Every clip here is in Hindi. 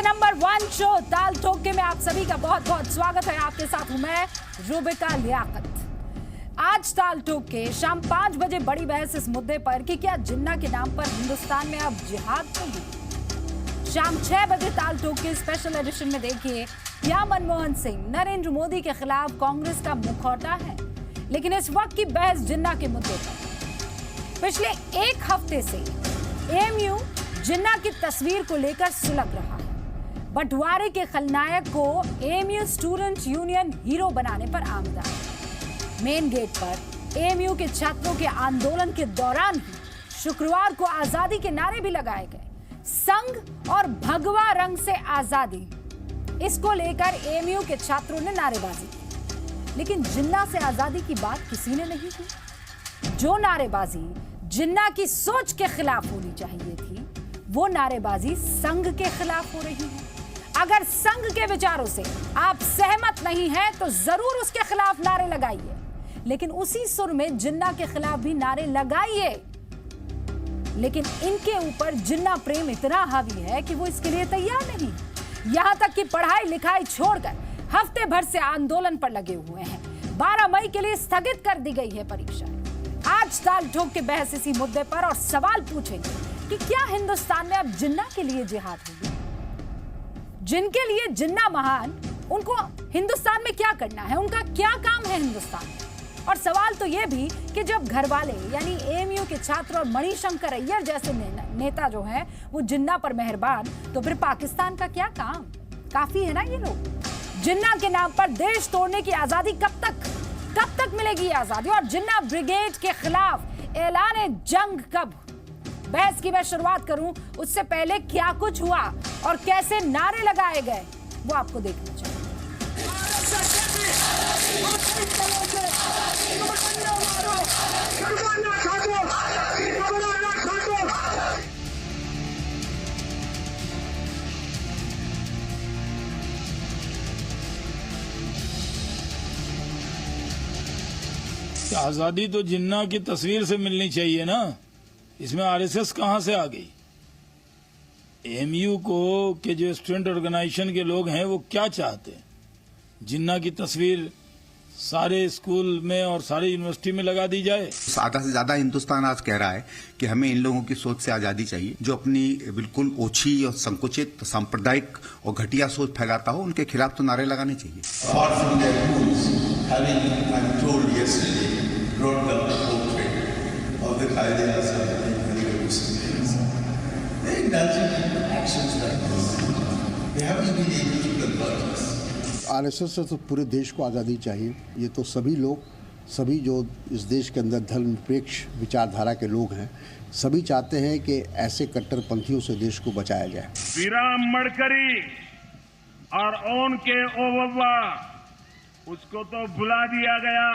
नंबर 1 शो ताल ठोके में आप सभी का बहुत बहुत स्वागत है। आपके साथ हूं मैं रुबिका लियाकत। आज ताल ठोके शाम 5 बजे बड़ी बहस इस मुद्दे पर कि क्या जिन्ना के नाम पर हिंदुस्तान में अब जिहाद होगी। शाम 6 बजे ताल ठोके स्पेशल एडिशन में देखिए क्या मनमोहन सिंह नरेंद्र मोदी के खिलाफ कांग्रेस का मुखौटा है। लेकिन इस वक्त की बहस जिन्ना के मुद्दे पर। पिछले एक हफ्ते से एएमयू जिन्ना की तस्वीर को लेकर सुलग रहा है। बंटवारे के खलनायक को एएमयू स्टूडेंट यूनियन हीरो बनाने पर आमदा है। मेन गेट पर एएमयू के छात्रों के आंदोलन के दौरान ही शुक्रवार को आजादी के नारे भी लगाए गए। संघ और भगवा रंग से आजादी, इसको लेकर एएमयू के छात्रों ने नारेबाजी की। लेकिन जिन्ना से आजादी की बात किसी ने नहीं की। जो नारेबाजी जिन्ना की सोच के खिलाफ होनी चाहिए थी, वो नारेबाजी संघ के खिलाफ हो रही है। अगर संघ के विचारों से आप सहमत नहीं हैं तो जरूर उसके खिलाफ नारे लगाइए, लेकिन उसी सुर में जिन्ना के खिलाफ भी नारे लगाइए। लेकिन इनके ऊपर जिन्ना प्रेम इतना हावी है कि वो इसके लिए तैयार नहीं। यहां तक कि पढ़ाई लिखाई छोड़कर हफ्ते भर से आंदोलन पर लगे हुए हैं। 12 मई के लिए स्थगित कर दी गई है परीक्षा। आज ताल ठोक के बहस इसी मुद्दे पर और सवाल पूछेंगे कि क्या हिंदुस्तान में अब जिन्ना के लिए जिहाद होगी। जिनके लिए जिन्ना महान, उनको हिंदुस्तान में क्या करना है, उनका क्या काम है हिंदुस्तान में। और सवाल तो यह भी कि जब घर वाले यानी एएमयू के छात्र और मणिशंकर अय्यर जैसे नेता जो हैं वो जिन्ना पर मेहरबान, तो फिर पाकिस्तान का क्या काम। काफी है ना ये लोग। जिन्ना के नाम पर देश तोड़ने की आजादी कब तक मिलेगी ये आजादी। और जिन्ना ब्रिगेड के खिलाफ ऐलान जंग कब। बहस की मैं शुरुआत करूं उससे पहले क्या कुछ हुआ और कैसे नारे लगाए गए वो आपको देखना चाहिए। आजादी तो जिन्ना की तस्वीर से मिलनी चाहिए ना। इसमें आरएसएस कहां से आ गई। एएमयू को के जो स्टूडेंट ऑर्गेनाइजेशन के लोग हैं वो क्या चाहते हैं। जिन्ना की तस्वीर सारे स्कूल में और सारे यूनिवर्सिटी में लगा दी जाए। आधा से ज्यादा हिंदुस्तान आज कह रहा है कि हमें इन लोगों की सोच से आजादी चाहिए। जो अपनी बिल्कुल ओछी और संकुचित सांप्रदायिक और घटिया सोच फैलाता हो, उनके खिलाफ तो नारे लगाने चाहिए। आरएसएस से तो पूरे देश को आज़ादी चाहिए। ये तो सभी लोग, सभी जो इस देश के अंदर धर्मनिरपेक्ष विचारधारा के लोग हैं, सभी चाहते हैं कि ऐसे कट्टरपंथियों से देश को बचाया जाए। वीराम मडकरी और ओन के ओवव्वा उसको तो भुला दिया गया,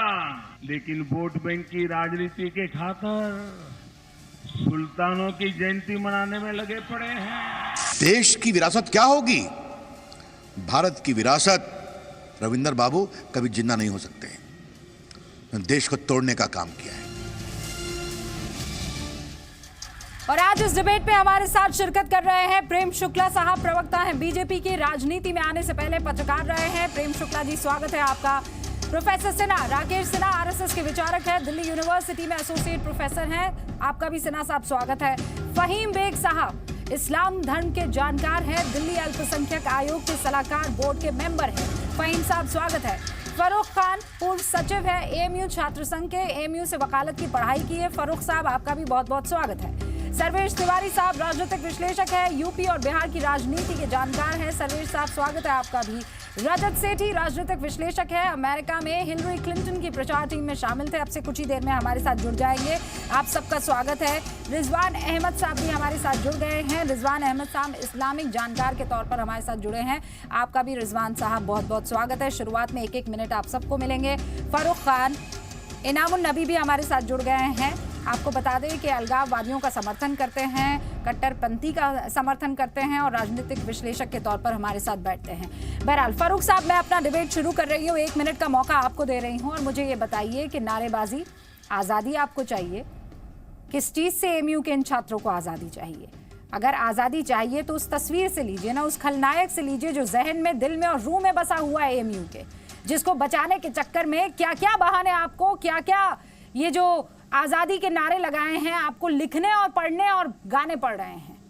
लेकिन वोट बैंक की राजनीति के खातिर सुल्तानों की जयंती मनाने में लगे पड़े हैं। देश की विरासत क्या होगी। भारत की विरासत रविंदर बाबू कभी जिन्ना नहीं हो सकते। देश को तोड़ने का काम किया है। और आज इस डिबेट में हमारे साथ शिरकत कर रहे हैं प्रेम शुक्ला साहब, प्रवक्ता हैं बीजेपी की। राजनीति में आने से पहले पत्रकार रहे हैं। प्रेम शुक्ला जी, स्वागत है आपका। प्रोफेसर सिन्हा, राकेश सिन्हा आरएसएस के विचारक हैं, दिल्ली यूनिवर्सिटी में एसोसिएट प्रोफेसर हैं, आपका भी सिन्हा साहब स्वागत है। फहीम बेग साहब इस्लाम धर्म के जानकार हैं, दिल्ली अल्पसंख्यक आयोग के सलाहकार बोर्ड के मेंबर हैं, फहीम साहब स्वागत है। फरूख खान पूर्व सचिव है एएमयू छात्र संघ के, एएमयू से वकालत की पढ़ाई की है। फरूख साहब आपका भी बहुत बहुत स्वागत है। सर्वेश तिवारी साहब राजनीतिक विश्लेषक है, यूपी और बिहार की राजनीति के जानकार हैं। सर्वेश साहब स्वागत है आपका भी। रजत सेठी राजनीतिक विश्लेषक है, अमेरिका में हिलरी क्लिंटन की प्रचार टीम में शामिल थे, अब से कुछ ही देर में हमारे साथ जुड़ जाएंगे, आप सबका स्वागत है। रिजवान अहमद साहब भी हमारे साथ जुड़ गए हैं। रिजवान अहमद साहब इस्लामिक जानकार के तौर पर हमारे साथ जुड़े हैं, आपका भी रिजवान साहब बहुत बहुत स्वागत है। शुरुआत में 1-1 मिनट आप सबको मिलेंगे। फरूख खान, इनामुल नबी भी हमारे साथ जुड़ गए हैं। आपको बता दें कि अलगाववादियों का समर्थन करते हैं, कट्टरपंथी का समर्थन करते हैं और राजनीतिक विश्लेषक के तौर पर हमारे साथ बैठते हैं। बहरहाल फरूख साहब, मैं अपना डिबेट शुरू कर रही हूँ, 1 मिनट का मौका आपको दे रही हूँ और मुझे ये बताइए कि नारेबाजी, आज़ादी आपको चाहिए, किस चीज़ से एएमयू के इन छात्रों को आज़ादी चाहिए? अगर आजादी चाहिए तो उस तस्वीर से लीजिए ना, उस खलनायक से लीजिए जो जहन में, दिल में और रूह में बसा हुआ है एएमयू के, जिसको बचाने के चक्कर में क्या क्या बहाने आपको, क्या क्या ये जो आजादी के नारे लगाए हैं आपको लिखने और पढ़ने और गाने पड़ रहे हैं।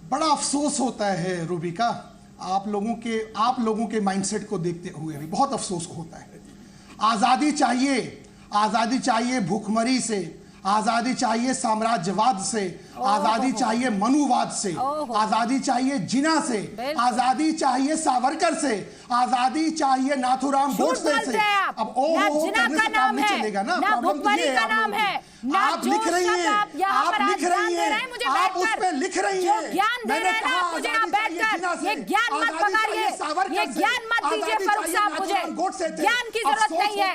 बड़ा अफसोस होता है रूबिका, आप लोगों के माइंडसेट को देखते हुए भी बहुत अफसोस होता है। आजादी चाहिए भूखमरी से, आजादी चाहिए साम्राज्यवाद से, आजादी चाहिए मनुवाद से, आजादी चाहिए जिना से, आजादी चाहिए सावरकर से, आजादी चाहिए नाथूराम गोडसे से। अब जिना का नाम है, चलेगा ना, ना भूखमरी का नाम है, आप लिख रही हैं, आप उस पे लिख रही हैं, ज्ञान दे रहे हैं आप मुझे यहाँ बैठकर, ये ज्ञान मत पकाइए, ये ज्ञान मत दीजिए फारूक साहब मुझे, ज्ञान की जरूरत नहीं है,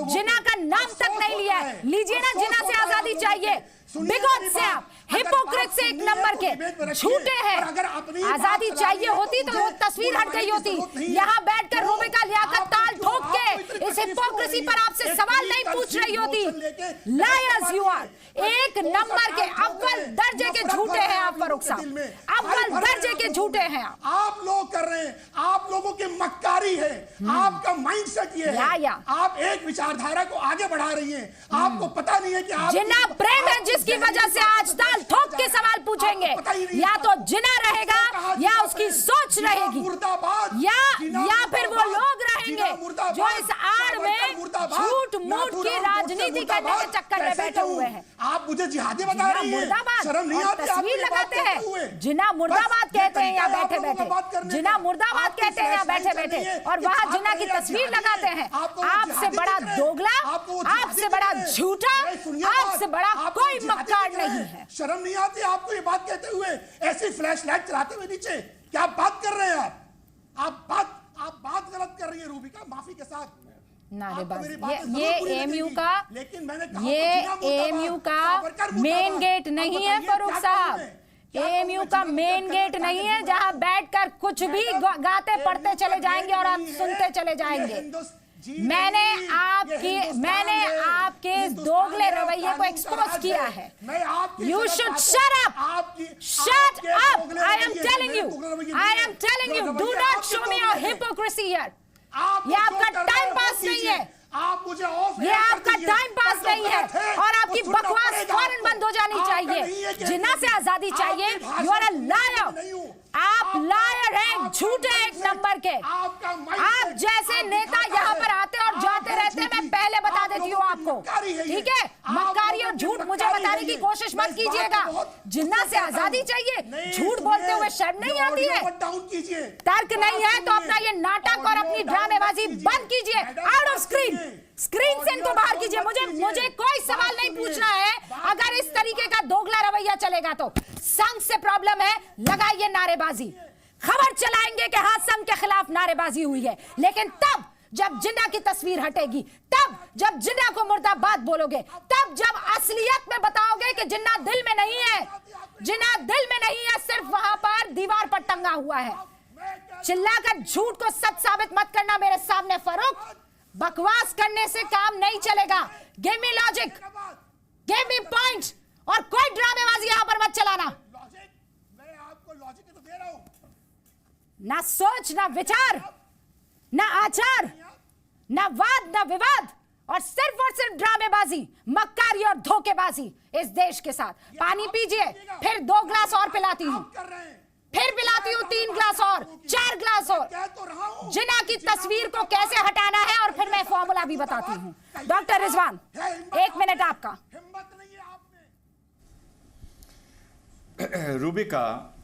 जिना का नाम तक नहीं लिया है, लीजिए ना जिना से आजादी चाहिए। बिगॉट से आप, हिपोक्रेट से एक नंबर के झूठे हैं। आजादी चाहिए होती तो वो तस्वीर हट गई होती। यहाँ बैठकर रूबिका लियाकत ताल ठोक के इस हिपोक्रेसी पर आपसे सवाल नहीं पूछ रही होती। लायर्स यू आर, एक नंबर के अव्वल दर्जे के झूठे हैं आप फारूक साहब, अव्वल दर्जे के झूठे हैं आप लोग कर रहे हैं, आप लोगों की मक्कारी है, आपका माइंडसेट ये है, आप एक विचारधारा को आगे बढ़ा रही हैं, आपको पता नहीं है कि आप जिन्ना प्रेम है जिसकी वजह से आज ताल ठोक के सवाल पूछेंगे, या तो जिना रहेगा या उसकी सोच रहेगी, या फिर वो लोग रहेंगे जो इस आड़ में झूठ मूठ की राजनीति करने के चक्कर में बैठे हुए हैं। आप मुझे जिहादी बता रही हैं, शर्म नहीं आती? तस्वीर लगाते हैं, जिना मुर्दाबाद कहते हैं यहाँ बैठे बैठे, जिना मुर्दाबाद कहते हैं यहाँ बैठे बैठे, और वहाँ जिना की तस्वीर लगाते हैं। आपसे बड़ा दोगला, आपसे बड़ा झूठा, आपसे बड़ा कोई मक्कार नहीं है। शर्म नहीं आती आपको ये बात कहते हुए, ऐसी फ्लैश लाइट चलाते हुए नीचे? क्या बात कर रहे हैं आप बात गलत कर रही है रूबिका, माफी के साथ। ये एएमयू का मेन गेट नहीं है फारूक साहब, एएमयू का मेन गेट नहीं है जहां बैठकर कुछ भी गाते पढ़ते चले जाएंगे और आप सुनते चले जाएंगे। मैंने आपके दोगले रवैये को एक्सपोज किया है। You should shut up. I am telling you, do not show me your hypocrisy here. ये आपका टाइम पास नहीं है, ये आपका टाइम पास नहीं है, और आपकी बकवास फौरन बंद हो जानी चाहिए। जिन्ना से आजादी चाहिए, यू आर अ लायर, आप लायर हैं, झूठे एक नंबर के। आप जैसे नेता यहाँ पर आते और जाते रहते हैं, मैं पहले बता देती हूँ आपको, ठीक है? मक्कारी और झूठ मुझे बताने की कोशिश मत कीजिएगा। जिन्ना से आजादी चाहिए, झूठ बोलते हुए शर्म नहीं आती है? तर्क नहीं है तो अपना ये नाटक और अपनी ड्रामेबाजी बंद कीजिए, आउट ऑफ स्क्रीन से इनको बाहर कीजिए। मुझे कोई सवाल नहीं पूछना है। अगर इस तरीके का दोगला रवैया चलेगा तो संघ से प्रॉब्लम है, लगाइए नारेबाजी, खबर चलाएंगे कि हाँ संघ के खिलाफ नारेबाजी हुई है, लेकिन तब जब जिन्ना की तस्वीर हटेगी, तब जब जिन्ना को मुर्दाबाद बोलोगे, तब जब असलियत में बताओगे कि जिन्ना दिल में नहीं है, जिन्ना दिल में नहीं है, सिर्फ वहां पर दीवार पर टंगा हुआ है। चिल्लाकर झूठ को सच साबित मत करना मेरे सामने फारूक। बकवास करने से काम नहीं चलेगा। Give me logic, give me points, और कोई ड्रामेबाजी यहां पर मत चलाना। मैं आपको लॉजिक तो दे रहा हूं, ना सोच, ना विचार, ना आचार, ना वाद, ना विवाद, और सिर्फ ड्रामेबाजी, मक्कारी और धोखेबाजी इस देश के साथ। पानी पीजिए, फिर 2 ग्लास और पिलाती हूं, फिर पिलाती हूं 3 ग्लास और, 4 ग्लास और। जिन्ना की तस्वीर को कैसे हटाना है और फिर मैं फॉर्मूला भी बताती हूं। डॉक्टर रिजवान, 1 मिनट आपका। रूबिका,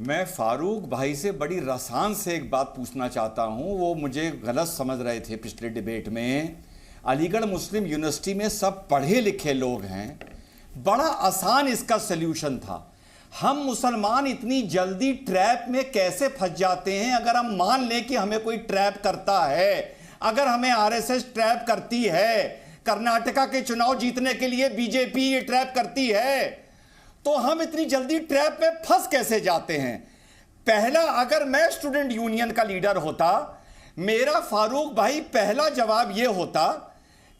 मैं फारूक भाई से बड़ी रसान से एक बात पूछना चाहता हूं। वो मुझे गलत समझ रहे थे पिछले डिबेट में। अलीगढ़ मुस्लिम यूनिवर्सिटी में सब पढ़े लिखे लोग हैं, बड़ा आसान इसका सल्यूशन था। हम मुसलमान इतनी जल्दी ट्रैप में कैसे फंस जाते हैं? अगर हम मान लें कि हमें कोई ट्रैप करता है, अगर हमें आरएसएस ट्रैप करती है, कर्नाटका के चुनाव जीतने के लिए बीजेपी ये ट्रैप करती है, तो हम इतनी जल्दी ट्रैप में फंस कैसे जाते हैं? पहला, अगर मैं स्टूडेंट यूनियन का लीडर होता, मेरा फारूक भाई पहला जवाब यह होता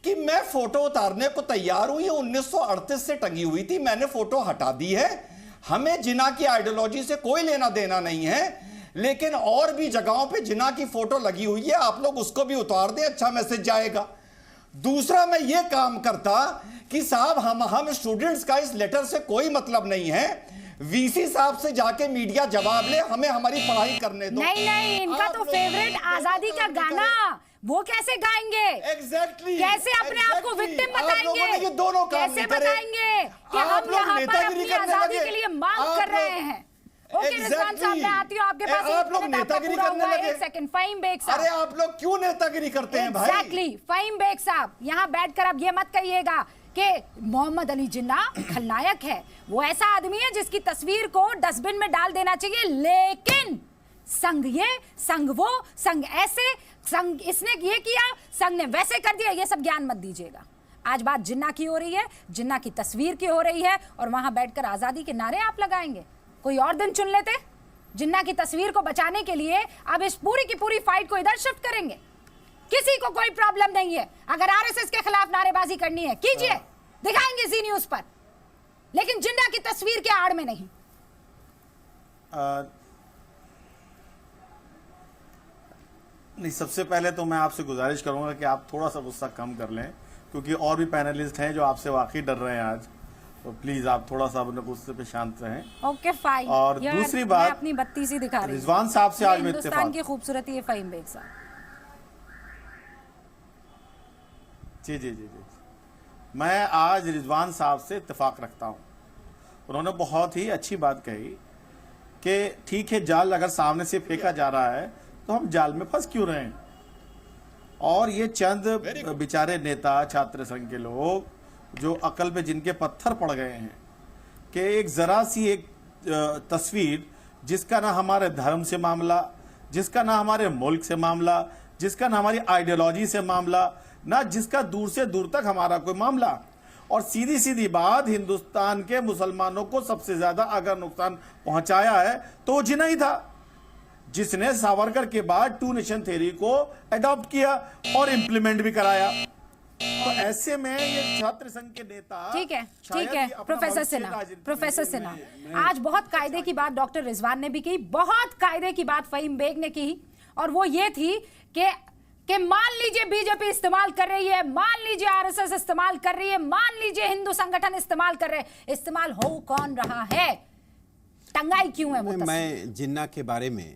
कि मैं फोटो उतारने को तैयार हूं, ये 1938 से टंगी हुई थी, मैंने फोटो हटा दी है। हमें जिन्ना की आइडियोलॉजी से कोई लेना देना नहीं है, लेकिन और भी जगहों पे जिन्ना की फोटो लगी हुई है, आप लोग उसको भी उतार दें, अच्छा मैसेज जाएगा। दूसरा, मैं ये काम करता कि साहब हम स्टूडेंट्स का इस लेटर से कोई मतलब नहीं है, वीसी साहब से जाके मीडिया जवाब ले, हमें हमारी पढ़ाई करने दो। नहीं, इनका तो फेवरेट आजादी का गाना, वो कैसे गाएंगे? एग्जैक्टली, कैसे अपने आप को विक्टिम बताएंगे? ये दोनों काम कैसे बताएंगे कि हम यहाँ पर अपनी आजादी के लिए मांग कर रहे हैं? ओके रिजवान साहब, मैं आती हूँ आपके पास। आप लोग नेतागिरी करने लगे। एक सेकंड, फ़हीम बेग साहब। अरे आप लोग क्यों नेतागिरी करते हैं भाई? एग्जैक्टली, फ़हीम बेग साहब, यहाँ बैठकर अब ये मत कहिएगा कि मोहम्मद अली जिन्ना खलनायक है। वो ऐसा आदमी है जिसकी तस्वीर को डस्टबिन में डाल देना चाहिए, लेकिन संघ ये, संघ वो, संघ ऐसे, संघ इसने ये किया, संघ ने वैसे कर दिया, ये सब ज्ञान मत दीजिएगा। आज बात जिन्ना की हो रही है, जिन्ना की तस्वीर की हो रही है, और वहां बैठकर आजादी के नारे आप लगाएंगे। कोई और दिन चुन लेते। जिन्ना की तस्वीर को बचाने के लिए अब इस पूरी की पूरी फाइट को इधर शिफ्ट करेंगे। किसी को कोई प्रॉब्लम नहीं है, अगर आरएसएस के खिलाफ नारेबाजी करनी है कीजिए, दिखाएंगे जी न्यूज पर, लेकिन जिन्ना की तस्वीर के आड़ में नहीं। नहीं, सबसे पहले तो मैं आपसे गुजारिश करूंगा कि आप थोड़ा सा गुस्सा कम कर लें, क्योंकि और भी पैनलिस्ट हैं जो आपसे वाकई डर रहे हैं आज, तो प्लीज आप थोड़ा सा अपने गुस्से पे शांत रहें। Okay fine. और दूसरी बात, मैं अपनी बत्ती सी दिखा रही हूं। रिजवान साहब से आज मैं हिंदुस्तान की खूबसूरती है फ़हीम बेग साहब। जी, मैं आज रिजवान साहब से इत्तेफाक रखता हूं। उन्होंने बहुत ही अच्छी बात कही कि ठीक है, जाल अगर सामने से फेंका जा रहा है तो हम जाल में फंस क्यों रहे हैं। और ये चंद बेचारे नेता, छात्र संघ के लोग जो अकल पे जिनके पत्थर पड़ गए हैं कि एक जरा सी एक तस्वीर जिसका ना हमारे धर्म से मामला, जिसका ना हमारे मुल्क से मामला, जिसका ना हमारी आइडियोलॉजी से मामला, ना जिसका दूर से दूर तक हमारा कोई मामला, और सीधी सीधी बात, हिंदुस्तान के मुसलमानों को सबसे ज्यादा अगर नुकसान पहुंचाया है तो वो जिन्ना ही था, जिसने सावरकर के बाद टू नेशन थ्योरी को अडॉप्ट किया और इंप्लीमेंट भी कराया। तो ऐसे में ये छात्र संघ के नेता, ठीक है प्रोफेसर सिन्हा, आज बहुत कायदे की बात डॉक्टर रिजवान ने भी की, बहुत कायदे की बात फ़हीम बेग ने की, और वो ये थी कि मान लीजिए बीजेपी इस्तेमाल कर रही है, मान लीजिए आरएसएस इस्तेमाल कर रही है, मान लीजिए हिंदू संगठन इस्तेमाल कर रहे हैं, इस्तेमाल हो कौन रहा है? टंगाई क्यों है वो? मैं जिन्ना के बारे में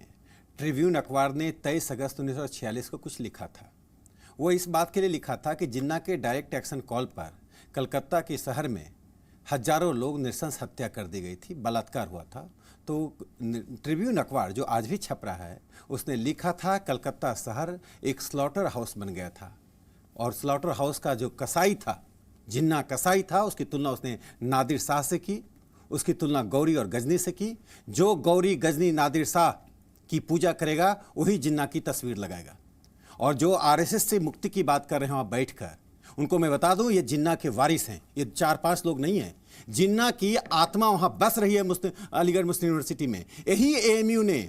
ट्रिब्यून अखबार ने 23 अगस्त 1946 को कुछ लिखा था। वो इस बात के लिए लिखा था कि जिन्ना के डायरेक्ट एक्शन कॉल पर कलकत्ता के शहर में हजारों लोग नृशंस हत्या कर दी गई थी, बलात्कार हुआ था। तो ट्रिब्यून अखबार जो आज भी छप रहा है, उसने लिखा था कलकत्ता शहर एक स्लॉटर हाउस बन गया था, और स्लॉटर हाउस का जो कसाई था, जिन्ना कसाई था, उसकी तुलना उसने नादिर शाह से की, उसकी तुलना गौरी और गजनी से की। जो गौरी, गजनी, नादिर शाह की पूजा करेगा वही जिन्ना की तस्वीर लगाएगा। और जो आरएसएस से मुक्ति की बात कर रहे हैं वहाँ बैठकर, उनको मैं बता दूं ये जिन्ना के वारिस हैं, ये 4-5 लोग नहीं हैं। जिन्ना की आत्मा वहाँ बस रही है अलीगढ़ मुस्लिम यूनिवर्सिटी में। यही एएमयू ने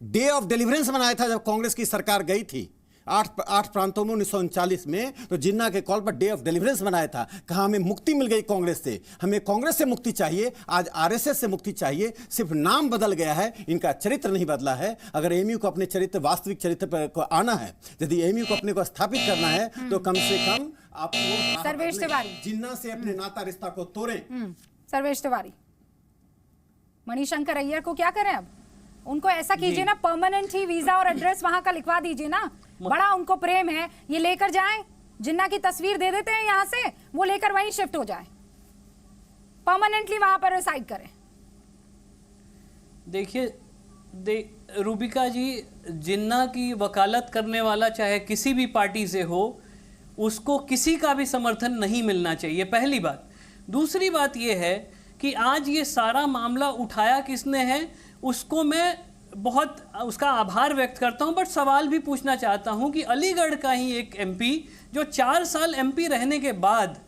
डे ऑफ डिलीवरेंस मनाया था जब कांग्रेस की सरकार गई थी 8 प्रांतों में 1939 में, तो जिन्ना के call per day of deliverance मनाया था। कहा हमें मुक्ति मिल गई कांग्रेस से, हमें कांग्रेस से मुक्ति चाहिए, आज आरएसएस से मुक्ति चाहिए। सिर्फ नाम बदल गया है, इनका चरित्र नहीं बदला है। अगर एएमयू को अपने चरित्र, वास्तविक चरित्र पर को आना है, यदि एएमयू को अपने को स्थापित करना है, तो कम से कम आप सर्वेश तिवारी जिन्ना से अपने नाता रिश्ता को तोड़ें। सर्वेश तिवारी, मणिशंकर अय्यर को क्या करें अब? उनको ऐसा कीजिए ना, परमानेंट ही वीजा और एड्रेस वहां का लिखवा दीजिए ना। बड़ा उनको प्रेम है, ये लेकर जाएं, जिन्ना की तस्वीर दे देते हैं यहाँ से, वो लेकर वहीं शिफ्ट हो जाए, परमानेंटली वहां पर रिसाइड करें। देखिए रूबिका जी, जिन्ना की वकालत करने वाला चाहे किसी भी पार्टी से हो, उसको किसी का भी समर्थन नहीं मिलना चाहिए, पहली बात। दूसरी बात यह है कि आज ये सारा मामला उठाया किसने है, उसको मैं बहुत उसका आभार व्यक्त करता हूं, बट सवाल भी पूछना चाहता हूं कि अलीगढ़ का ही एक एमपी जो 4 साल एमपी रहने के बाद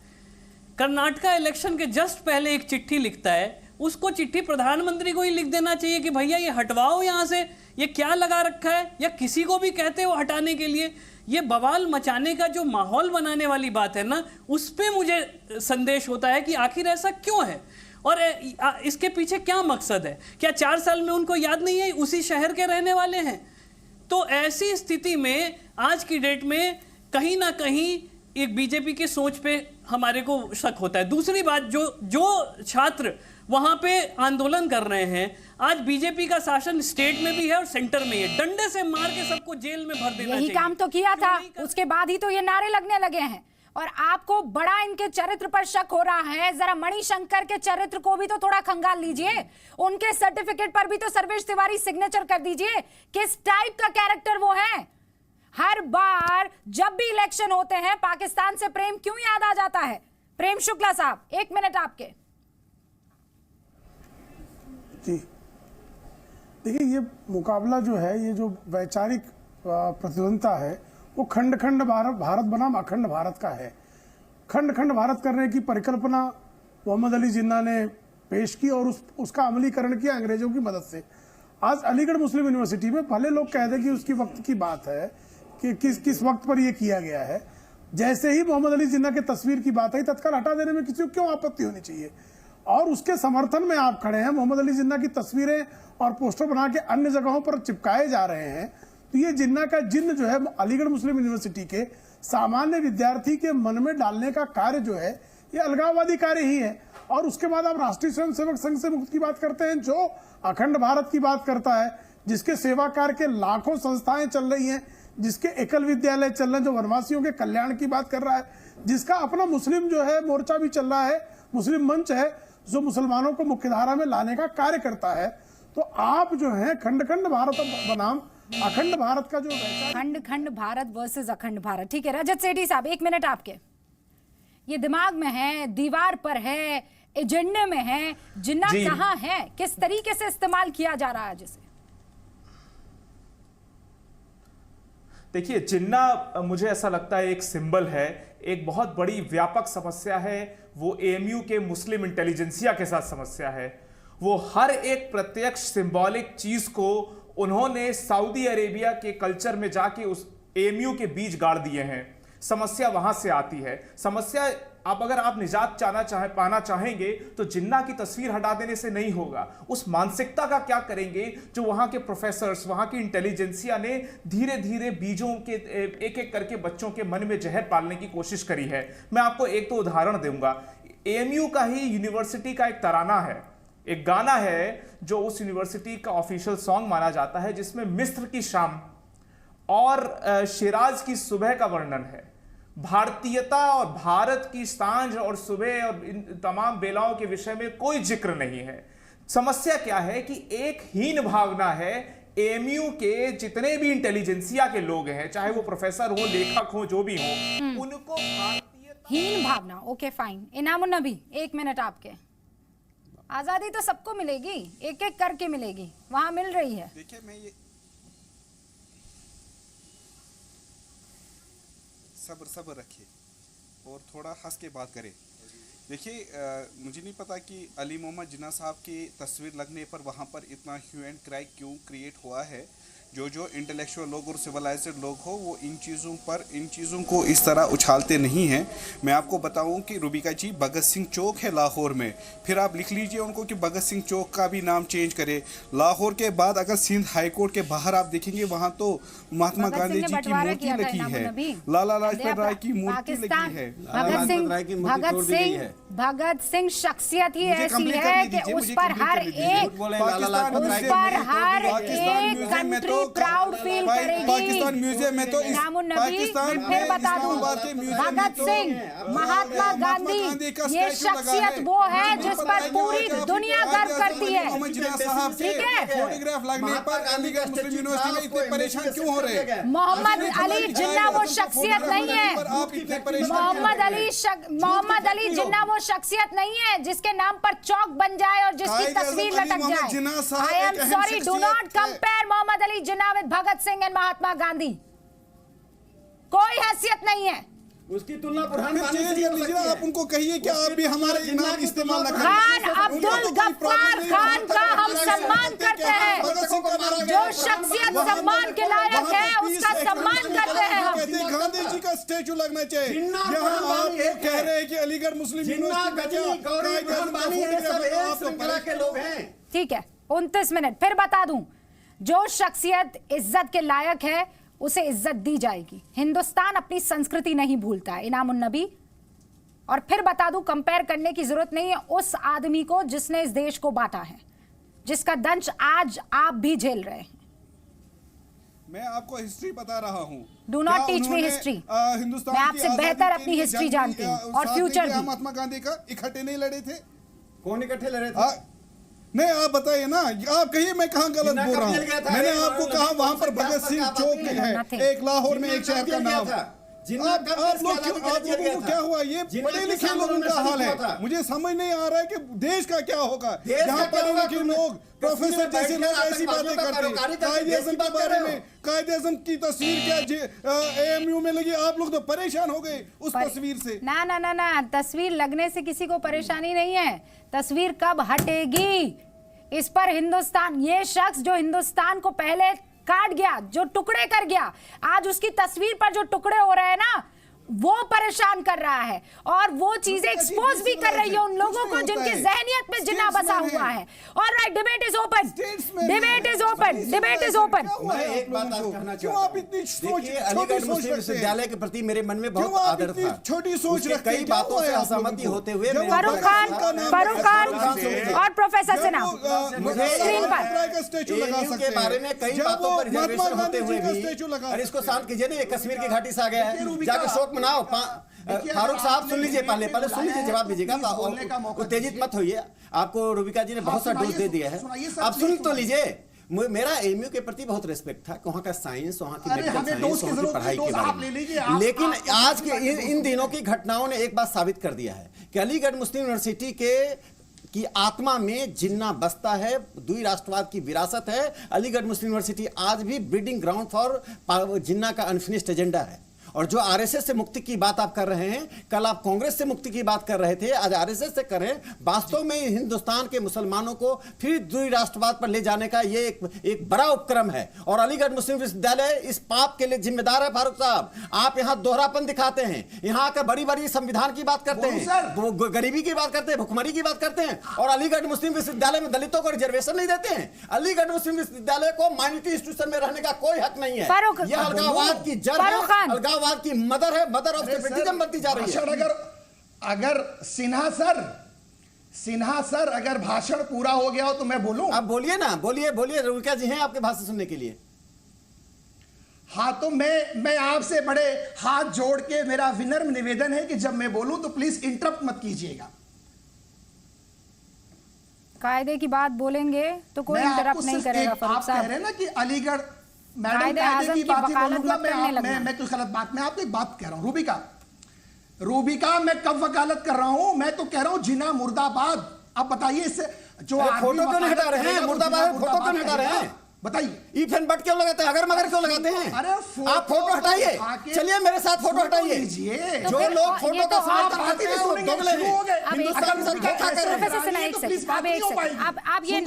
कर्नाटका इलेक्शन के जस्ट पहले एक चिट्ठी लिखता है, उसको चिट्ठी प्रधानमंत्री को ही लिख देना चाहिए कि भैया ये हटवाओ यहाँ से, ये क्या लगा रखा है, या किसी को भी कहते हो हटाने के लिए। ये बवाल मचाने का जो माहौल बनाने वाली बात है ना, उस पे मुझे संदेश होता है कि आखिर ऐसा क्यों है और इसके पीछे क्या मकसद है। क्या 4 साल में उनको याद नहीं है, उसी शहर के रहने वाले हैं? तो ऐसी स्थिति में आज की डेट में कहीं ना कहीं एक बीजेपी की सोच पे हमारे को शक होता है। दूसरी बात, जो छात्र वहां पे आंदोलन कर रहे हैं, आज बीजेपी का शासन स्टेट में भी है और सेंटर में है, डंडे से मार के सबको जेल में भर देना चाहिए। यही काम तो किया था, उसके बाद ही तो ये नारे लगने लगे हैं। और आपको बड़ा इनके चरित्र पर शक हो रहा है, जरा मणिशंकर के चरित्र को भी तो थोड़ा खंगाल लीजिए, उनके सर्टिफिकेट पर भी तो सर्वेश तिवारी सिग्नेचर कर दीजिए। किस टाइप का कैरेक्टर वो है? हर बार जब भी इलेक्शन होते हैं पाकिस्तान से प्रेम क्यों याद आ जाता है? प्रेम शुक्ला साहब, 1 मिनट आपके। जी देखिए, ये मुकाबला जो है, ये जो वैचारिक प्रतिद्वंदता है, वो खंड खंड भारत बनाम अखंड भारत का है। खंड खंड भारत करने की परिकल्पना मोहम्मद अली जिन्ना ने पेश की और उसका अमलीकरण किया अंग्रेजों की मदद से। आज अलीगढ़ मुस्लिम यूनिवर्सिटी में भले लोग कह दें कि उसकी वक्त की बात है कि किस वक्त पर यह किया गया है, जैसे ही मोहम्मद अली जिन्ना के तस्वीर की बात आई तत्काल हटा देने में किसी को क्यों आपत्ति होनी चाहिए? और उसके समर्थन में आप खड़े हैं, मोहम्मद अली जिन्ना की तस्वीरें और पोस्टर बना के अन्य जगहों पर चिपकाए जा रहे हैं। तो ये जिन्ना का जिन्न जो है अलीगढ़ मुस्लिम यूनिवर्सिटी के सामान्य विद्यार्थी के मन में डालने का कार्य जो है, ये अलगाववादी कार्य ही है। और उसके बाद आप राष्ट्रीय स्वयंसेवक संघ से मुक्त की बात करते हैं, जो अखंड भारत की बात करता है, जिसके सेवा कार्य के लाखों संस्थाएं चल रही हैं, जिसके एकल विद्यालय चल रहे हैं, जो वनवासियों के कल्याण की बात कर रहा है, जिसका अपना मुस्लिम जो है मोर्चा भी चल रहा है, मुस्लिम मंच है जो मुसलमानों को मुख्यधारा में लाने का कार्य करता है। तो आप जो है खंड खंड भारत बनाम अखंड भारत का जो खंड खंड भारत वर्सेस अखंड भारत, ठीक है। रजत सेठी साहब, 1 मिनट आपके। ये दिमाग में है, दीवार पर है, एजेंडे में है, जिन्ना कहाँ है, किस तरीके से इस्तेमाल किया जा रहा है जिसे? देखिए, जिन्ना मुझे ऐसा लगता है एक सिंबल है, एक बहुत बड़ी व्यापक समस्या है। वो एएमयू के मुस्लिम इंटेलिजेंसिया के साथ समस्या है। वो हर एक प्रत्यक्ष सिंबॉलिक चीज को उन्होंने सऊदी अरेबिया के कल्चर में जाके उस एएमयू के बीज गाड़ दिए हैं। समस्या वहां से आती है। समस्या अगर आप निजात पाना चाहेंगे तो जिन्ना की तस्वीर हटा देने से नहीं होगा। उस मानसिकता का क्या करेंगे जो वहां के प्रोफेसर्स, वहां की इंटेलिजेंसिया ने धीरे धीरे बीजों के एक एक करके बच्चों के मन में जहर पालने की कोशिश करी है। मैं आपको एक तो उदाहरण दूंगा। एएमयू का ही यूनिवर्सिटी का एक तराना है, एक गाना है जो उस यूनिवर्सिटी का ऑफिशियल सॉन्ग माना जाता है, जिसमें मिस्र की शाम और शिराज की सुबह का वर्णन है। भारतीयता और भारत की सांझ और सुबह और इन तमाम बेलाओं के विषय में कोई जिक्र नहीं है। समस्या क्या है कि एक हीन भावना है। एएमयू के जितने भी इंटेलिजेंसिया के लोग हैं, चाहे वो प्रोफेसर हो, लेखक हो, जो भी हो, उनको हीन भावना। Okay fine. इनामुन नबी, 1 मिनट आपके। आजादी तो सबको मिलेगी, एक एक करके मिलेगी, वहां मिल रही है। देखिए, मैं ये सब्र रखिए और थोड़ा हंस के बात करें। देखिए, मुझे नहीं पता कि अली मोहम्मद जिन्ना साहब की तस्वीर लगने पर वहाँ पर इतना ह्यू एंड क्राई क्यों क्रिएट हुआ है। जो इंटेलेक्चुअल लोग और सिविलाइज्ड लोग हो, वो इन चीज़ों को इस तरह उछालते नहीं हैं। मैं आपको बताऊं कि रूबिका जी, भगत सिंह चौक है लाहौर में, फिर आप लिख लीजिए उनको कि भगत सिंह चौक का भी नाम चेंज करें। लाहौर के बाद अगर सिंध हाई कोर्ट के बाहर आप देखेंगे, वहाँ तो महात्मा गांधी जी की मूर्ति लगी है, लाला लाजपत राय की मूर्ति लगी है। भगत सिंह शख्सियत ही ऐसी है कि उस पर हर एक कंट्री प्राउड फील करेगी। पाकिस्तान म्यूजियम में तो पाकिस्तान फिर बता दूं, भगत सिंह, महात्मा गांधी, ये शख्सियत वो है जिस पर पूरी दुनिया गर्व करती है। ठीक है, फोटोग्राफ लगने पर अलीगढ़ मुस्लिम यूनिवर्सिटी में इतने परेशान क्यों हो रहे हैं? मोहम्मद अली जिन्ना वो शख्सियत नहीं है। मोहम्मद अली जिन्ना वो शख्सियत नहीं है जिसके नाम पर चौक बन जाए और जिसकी तस्वीर लटक जाए। I am sorry, do not compare Mohammad Ali Jinnah with Bhagat Singh and Mahatma Gandhi. कोई हैसियत नहीं है। उसकी तुलना बुरहान फिर चेंज कर लीजिए, आप उनको कहिए कि आप भी हमारे नाम इस्तेमाल न करें। खान अब्दुल गफ्फार खान का हम सम्मान करते हैं, जो शख्सियत सम्मान के लायक है उसका सम्मान करते हैं हम। गांधी जी का स्टेचू लगना चाहिए। यहाँ आप कह रहे हैं कि अलीगढ़ मुस्लिम यूनिवर्सिटी, ठीक है 29 मिनट फिर बता दूं, जो शख्सियत इज्जत के लायक है उसे इज्जत दी जाएगी। हिंदुस्तान अपनी संस्कृति नहीं भूलता है, इनाम उन नबी। और फिर बता दूं, कंपेयर करने की जरूरत नहीं है उस आदमी को जिसने इस देश को बांटा है, जिसका दंश आज आप भी झेल रहे हैं। मैं आपको हिस्ट्री बता रहा हूँ। Do not teach me history. मैं आपसे बेहतर अपनी हिस्ट्री जानती हूँ और फ्यूचर भी। महात्मा गांधी का इकट्ठे नहीं लड़े थे? कौन इकट्ठे लड़े थे? नहीं, आप बताइए ना, आप कहिए मैं कहाँ गलत बोल रहा हूँ। मैंने आपको कहा वहाँ पर भगत सिंह चौक है, एक लाहौर में एक शहर का नाम। आप लोगों को क्या हुआ? ये पढ़े लिखे लोगों का हाल है। मुझे समझ नहीं आ रहा है कि देश का क्या होगा। यहाँ पढ़े लिखे लोग, प्रोफेसर जैसे लोग ऐसी बातें करते हैं कायदे-ए-आज़म के बारे में। कायदे-ए-आज़म की तस्वीर क्या AMU में लगी? आप लोग तो परेशान हो गए उस तस्वीर से। ना ना ना ना, तस्वीर लगने से किसी को परेशानी नहीं है। तस्वीर कब हटेगी इस पर हिंदुस्तान, ये शख्स जो हिंदुस्तान को पहले काट गया, जो टुकड़े कर गया, आज उसकी तस्वीर पर जो टुकड़े हो रहे हैं ना, वो परेशान कर रहा है और वो चीजें एक्सपोज भी कर रही है उन लोगों को जिनकी जहनियत में जिन्ना बसा हुआ है। Alright, debate is open, debate is open, debate is open. मैं एक बात आज कहना चाहूंगा, देखिए अलीगढ़ मुस्लिम विश्वविद्यालय के प्रति मेरे मन में बहुत आदर था। छोटी सोच रखते हैं, कई बातों से असहमति होते हुए फारूक खान और प्रोफेसर सिन्हा स्क्रीन पर AMU के बारे में कई बातों पर रिजर्वेशन होते हुए भी, और इसको शांत कीजिए ना, ये कश्मीर की घाटी से आ गया है, जाके शोक मनाओ। फारूक साहब सुन लीजिए, पहले सुन लीजिए, जवाब दीजिएगा। उत्तेजित मत होइए, आपको रूबिका जी ने बहुत सा डोज दे दिया है, आप सुन तो लीजिए। मेरा AMU के प्रति बहुत रिस्पेक्ट था, वहाँ का साइंस, वहाँ की मेडिकल साइंस, वहाँ की पढ़ाई के बारे में। लेकिन आज के इन दिनों की घटनाओं ने एक बात साबित कर दिया है कि अलीगढ़ मुस्लिम यूनिवर्सिटी की आत्मा में जिन्ना बसता है, द्वि राष्ट्रवाद की विरासत है। अलीगढ़ मुस्लिम यूनिवर्सिटी आज भी ब्रीडिंग ग्राउंड फॉर जिन्ना का अनफिनिश्ड एजेंडा है। और जो आरएसएस से मुक्ति की बात आप कर रहे हैं, कल आप कांग्रेस से मुक्ति की बात कर रहे थे, आज आरएसएस से करें। वास्तव में हिंदुस्तान के मुसलमानों को फिर द्वि राष्ट्रवाद पर ले जाने का ये एक बड़ा उपक्रम है और अलीगढ़ मुस्लिम विश्वविद्यालय इस पाप के लिए जिम्मेदार है। फारूक साहब, आप यहाँ दोहरापन दिखाते हैं, यहाँ आकर बड़ी बड़ी संविधान की बात करते हैं, गरीबी की बात करते हैं, भुखमरी की बात करते हैं, और अलीगढ़ मुस्लिम विश्वविद्यालय में दलितों को रिजर्वेशन नहीं देते हैं। अलीगढ़ मुस्लिम विश्वविद्यालय को माइनॉरिटी इंस्टीट्यूशन में रहने का कोई हक नहीं है। यह अलगाववाद की जड़ है, अलगाववाद की मदर है, मदर ऑफ सेपरेटिज्म बनती जा रही है। अगर सिन्हा सर अगर भाषण पूरा हो गया हो तो मैं बोलूं? आप बोलिए ना, बोलिए रूबिका जी हैं आपके भाषण सुनने के लिए। हाँ, तो मैं आपसे बड़े हाथ जोड़ के मेरा विनम्र निवेदन है कि जब मैं बोलूं तो प्लीज इंटरप्ट मत कीजिएगा। कायदे की बात बोलेंगे तो कोई इंटरप्ट नहीं करेगा। फारूक साहब, आप कह रहे हैं ना कि अलीगढ़ मैडम कायदे की बात बोलूंगा, मैं कोई गलत बात, मैं आपको एक बात कह रहा हूं। रूबिका मैं कब वकालत कर रहा हूं? मैं तो कह रहा हूं जिना मुर्दाबाद। आप बताइए इससे जो फोटो क्यों नहीं हटा रहे हैं? मुर्दाबाद फोटो क्यों नहीं हटा रहे हैं? बताइए। ईफेन बट क्यों लगाते हैं? अगर मगर क्यों लगाते हैं? अरे आप फोटो हटाइए, चलिए मेरे साथ फोटो हटाइए। जो लोग फोटो का समर्थन करते हैं वो दोगले हैं, हिंदुस्तान के साथ धोखा कर रहे हैं। आप ये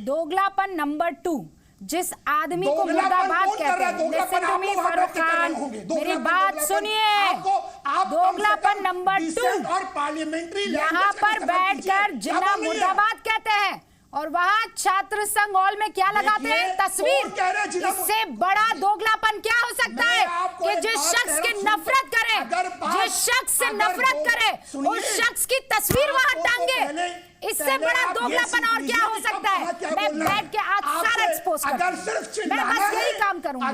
दोगलापन नंबर 2 जिस आदमी को मुर्दाबाद कहते हैं, listen to me Farooq Khan, मेरी बात सुनिए। दोगलापन नंबर 2 और पार्लियामेंट्री यहाँ पर बैठकर जिन्ना मुर्दाबाद कहते हैं और वहाँ छात्र संघ हॉल में क्या लगाते हैं? तस्वीर। इससे बड़ा दोगलापन क्या हो सकता है कि जिस शख्स की नफरत करे, जिस शख्स से नफरत करे, उस शख्स की तस्वीर वहाँ टांगे। इससे बड़ा दोगलापन और क्या हो सकता है? मैं बैठ के आज सारा एक्सपोज करूंगी। मैं बस यही काम करूंगी।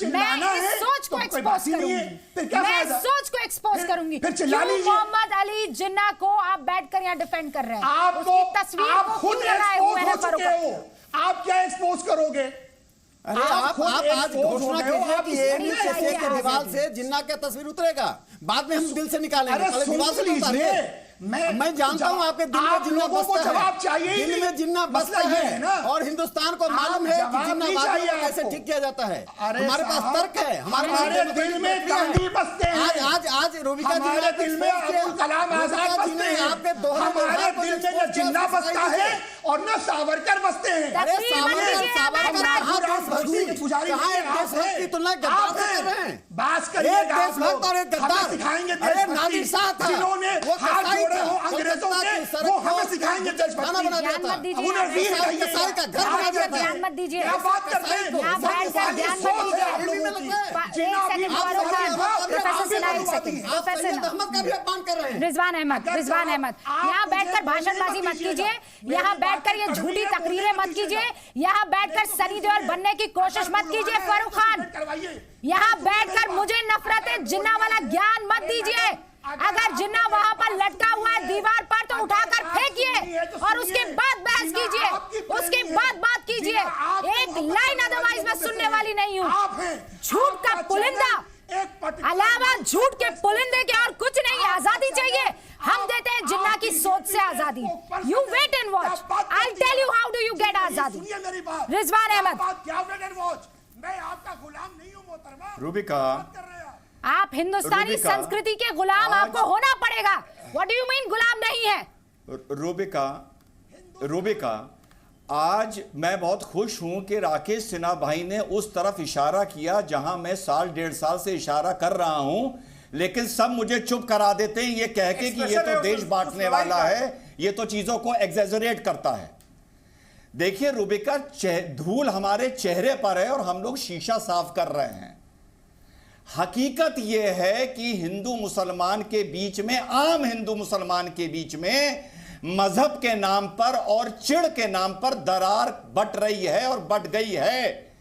मैं इस सोच को एक्सपोज करूंगी। मैं इस सोच को एक्सपोज करूंगी। मोहम्मद अली जिन्ना को आप बैठकर यहाँ डिफेंड कर रहे हैं, उसकी तस्वीर को खुद लगाए हुए हैं। आप क्या एक्सपोज करोगे? अरे आप आज घोषणा कीजिए कि AMU के दीवार से जिन्ना का तस्वीर उतरेगा, बाद में हम दिल से निकालेंगे। अरे सुन लीजिए, मैं जानता हूं आपके दिल में जिन्ना बसता है, जवाब चाहिए, दिल में जिन्ना बसता है ना, और हिंदुस्तान को मालूम है कि जिन्नावादियों को कैसे ठीक किया जाता है। हमारे पास तर्क है, हमारे दिल में गांधी बसते हैं। आज रूबिका जी हमारे दिल में अब्दुल कलाम आजाद बसते हैं। हमारे दिल में न जिन्ना बसता है और न सावरकर बसते हैं। अरे देशभक्त की तुलना गद्दार से कर रहे हैं। बात करिएगा आप लोग, और एक गद्दार सिखाएंगे नादिर शाह था, जिन्होंने हाथ जोड़े हो अंग्रेजों के, वो हमें सिखाएंगे देशभक्ति। बना दिया था, उन्हें वीर का घर बना दिया था। ध्यान मत दीजिए, क्या बात करते हैं, ध्यान मत दीजिए। रिजवान अहमद यहाँ बैठकर भाषणबाजी मत कीजिए, यहाँ बैठकर ये झूठी तकरीरें मत कीजिए, यहाँ बैठकर सनी देओल बनने की कोशिश मत कीजिए। फारूक खान, यहाँ बैठकर मुझे नफरत जिन्ना वाला ज्ञान मत दीजिए। अगर जिन्ना वहां पर लटका हुआ है दीवार पर तो उठाकर फेंकिए और उसके बाद बहस कीजिए, उसके बाद बात कीजिए। एक लाइन अदरवाइज मैं सुनने वाली नहीं हूँ। झूठ का पुलिंदा, अलावा झूठ के पुलिंदे के और कुछ नहीं। आजादी चाहिए, हम देते हैं जिन्ना की सोच से आजादी। You wait and watch, I will tell you how do you get आजादी। रिजवान अहमद, मैं आपका गुलाम नहीं हूँ मोहतरमा। रूबिका, आप हिंदुस्तानी संस्कृति के गुलाम आपको होना पड़ेगा। व्हाट डू यू मीन गुलाम नहीं है? रूबिका, आज मैं बहुत खुश हूं कि राकेश सिन्हा भाई ने उस तरफ इशारा किया जहां मैं साल डेढ़ साल से इशारा कर रहा हूं, लेकिन सब मुझे चुप करा देते हैं ये कह के कि ये तो देश बांटने वाला है, ये तो चीजों को एग्जैजरेट करता है। देखिए रूबिका, धूल हमारे चेहरे पर है और हम लोग शीशा साफ कर रहे हैं। हकीकत यह है कि हिंदू मुसलमान के बीच में, आम हिंदू मुसलमान के बीच में मजहब के नाम पर और चिढ़ के नाम पर दरार बट रही है और बट गई है।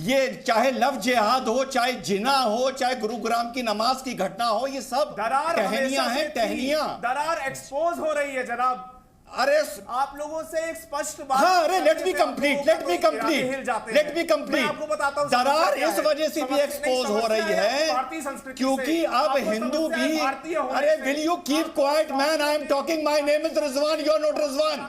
ये चाहे लव जिहाद हो, चाहे जिना हो, चाहे गुरुग्राम की नमाज की घटना हो, ये सब टहनियां हैं, टहनियां। दरार एक्सपोज हो रही है जनाब। अरे आप लोगों से एक स्पष्ट बात, हाँ, अरे लेट मी कंप्लीट आपको बताता हूं। दरार इस वजह से भी एक्सपोज हो रही है क्योंकि अब हिंदू भी, अरे will you keep quiet man, I am talking, my name is Rizwan, you are not Rizwan.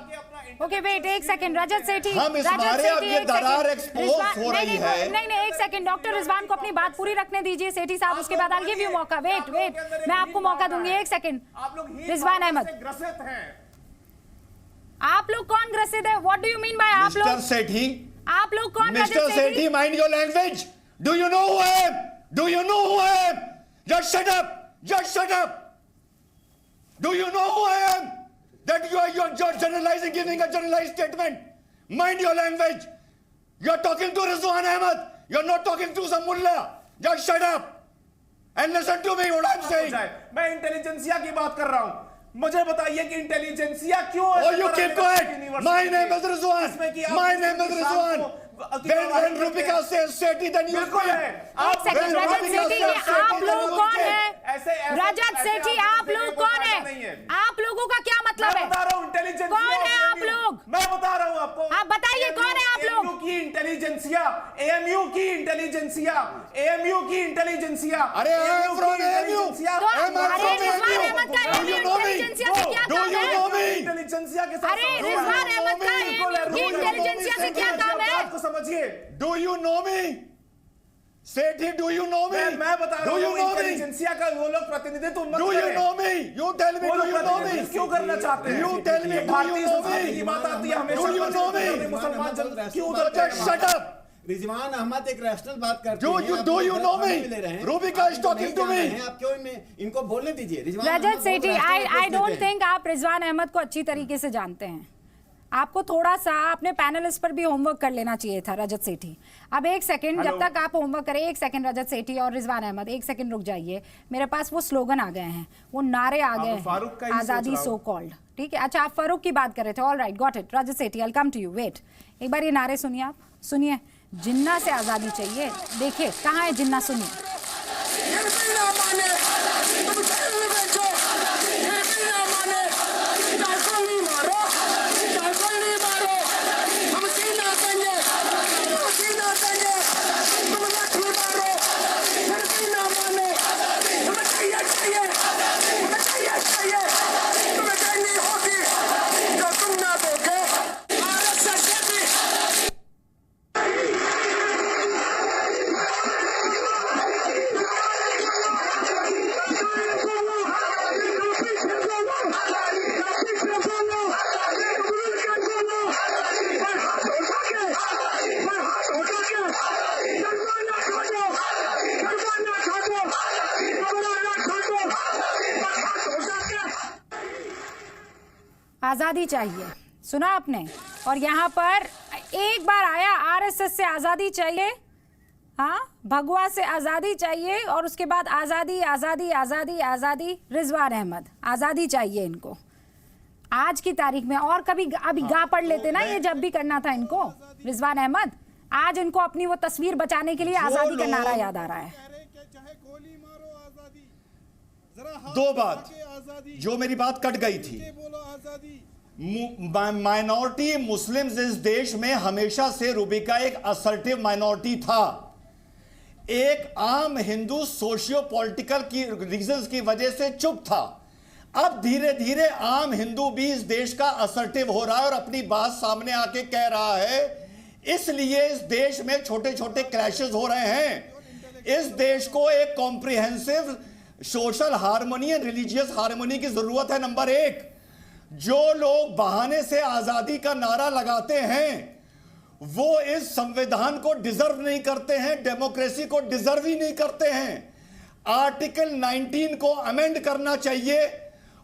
Okay wait, एक सेकंड रजत सेठी, हम इस बारे अब ये दरार एक्सपोज हो रही है। नहीं एक सेकंड, डॉक्टर रिजवान को अपनी बात पूरी रखने दीजिए सेठी साहब, उसके बाद आई विल गिव यू मौका। वेट मैं आपको मौका दूंगी, एक सेकंड। रिजवान अहमद, ग्रसित हैं आप लोग कौन ग्रसित है? What do you mean by आप लोग? मिस्टर सेठी, आप लोग कौन? Mister Sethi, mind your language. Do you know who I am? Do you know who I am? Just shut up, just shut up. Do you know who I am? That you are generalizing, giving a generalized statement. Mind your language. You are talking to Rizwan Ahmed. You are not talking to some mullah. Just shut up and listen to me what I'm saying. मैं इंटेलिजेंसिया की बात कर रहा हूँ। मुझे बताइए कि इंटेलिजेंसिया क्यों? Oh, you keep quiet. My name is Rizwan. My name is Rizwan. When Rubika says Sethi, then you बिल्कुल है। एक सेकंड, रजत सेठी, आप लोग कौन है? रजत सेठी, आप लोग कौन है? आप लोगों का क्या मतलब है? मैं बता रहा हूँ, इंटेलिजेंसिया कौन है आप लोग? मैं बता रहा हूँ आपको। आप बताइए कौन है आप लोग? AMU की इंटेलिजेंसिया, AMU की इंटेलिजेंसिया, AMU की इंटेलिजेंसिया। अरे AMU from AMU। अरे रिजवान अहमद का AMU इंटेलिजेंसिया से क्या काम है? इंटेलिजेंसिया के साथ, अरे रिजवान अहमद का AMU की इंटेलिजेंसिया से क्या काम है? समझिए। Do you know me? Sethi, do you know me? मैं बता रहा हूँ इंटेलिजेंसिया का वो लोग प्रतिनिधित्व मत करें। Do you know me? You tell me, do you know me? क्यों करना चाहते हैं? You tell me, do you know me? की बात आती है हमेशा। Do you know me? मुसलमान क्यों? Just shut up. Rizwan Ahmad एक रैशनल बात करते हैं। Do you know me? Rubika is talking to me. आप क्यों इनको बोलने दीजिए। रजत सेठी, I don't think आप रिजवान अहमद को अच्छी तरीके से जानते हैं। आपको थोड़ा सा अपने पैनलिस्ट पर भी होमवर्क कर लेना चाहिए था रजत सेठी। अब एक सेकंड, जब तक आप होमवर्क करें, एक सेकंड रजत सेठी और रिजवान अहमद, एक सेकंड रुक जाइए। मेरे पास वो स्लोगन आ गए हैं, वो नारे आ गए हैं, आजादी सो कॉल्ड। ठीक है, अच्छा आप फारूक की बात कर रहे थे, all right, got it. Rajat Sethi, I will come to you, wait. एक बार ये नारे सुनिए, आप सुनिए। जिन्ना से आजादी चाहिए, देखिए कहाँ है जिन्ना, सुनिए। आजादी चाहिए, सुना आपने। और यहाँ पर एक बार आया आरएसएस से आजादी चाहिए, हाँ, भगवा से आजादी चाहिए, और उसके बाद आजादी आजादी आजादी आजादी। रिजवान अहमद, आजादी चाहिए इनको आज की तारीख में। और कभी अभी गा पढ़ लेते ना, ये जब भी करना था इनको, रिजवान अहमद, आज इनको अपनी वो तस्वीर बचाने के लिए आजादी का नारा याद आ रहा है। दो बात जो मेरी बात कट गई थी, माइनॉरिटी मुस्लिम्स इस देश में हमेशा से रूबिका एक असर्टिव माइनॉरिटी था। एक आम हिंदू सोशियो पॉलिटिकल की रीजंस की वजह से चुप था। अब धीरे धीरे आम हिंदू भी इस देश का असर्टिव हो रहा है और अपनी बात सामने आके कह रहा है। इसलिए इस देश में छोटे छोटे क्रैशेस हो रहे हैं। इस देश को एक comprehensive social harmony and religious harmony की जरूरत है। नंबर एक, जो लोग बहाने से आजादी का नारा लगाते हैं वो इस संविधान को डिजर्व नहीं करते हैं, डेमोक्रेसी को डिजर्व ही नहीं करते हैं। आर्टिकल 19 को अमेंड करना चाहिए